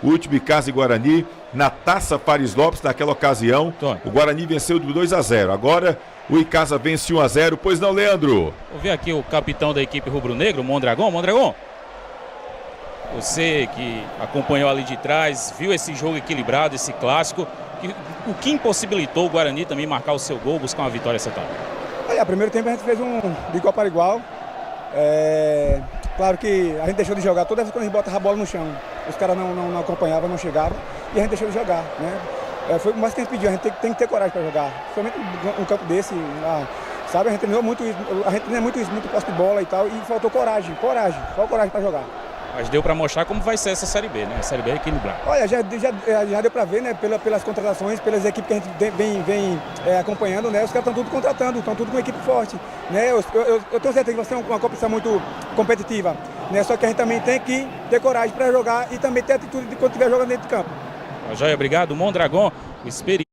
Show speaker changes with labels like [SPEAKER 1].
[SPEAKER 1] o último Icasa e Guarani, na Taça Fares Lopes, naquela ocasião. O Guarani venceu de 2-0. Agora o Icasa vence 1-0. Pois não, Leandro?
[SPEAKER 2] Vou ver aqui o capitão da equipe rubro-negro, Mondragon. Mondragon, você que acompanhou ali de trás, viu esse jogo equilibrado, esse clássico, o que impossibilitou o Guarani também marcar o seu gol, buscar uma vitória essa tarde?
[SPEAKER 3] Olha, primeiro tempo a gente fez de igual para igual. Claro que a gente deixou de jogar toda vez quando a gente botava a bola no chão. Os caras não acompanhavam, não chegavam e a gente deixou de jogar, né? Foi o mais que a gente pediu, a gente tem que ter coragem para jogar. Somente um campo desse, sabe? A gente treinou muito isso, muito posse de bola e tal, e faltou coragem para jogar.
[SPEAKER 2] Mas deu para mostrar como vai ser essa Série B, né? A Série B é equilibrada.
[SPEAKER 3] Olha, já deu para ver, né? Pelas contratações, pelas equipes que a gente vem acompanhando, né? Os caras estão tudo contratando, estão tudo com uma equipe forte, né? Eu tenho certeza que vai ser uma competição muito competitiva, né? Só que a gente também tem que ter coragem para jogar e também ter atitude de quando estiver jogando dentro de campo.
[SPEAKER 2] Joia, obrigado. Mondragon, o experiente.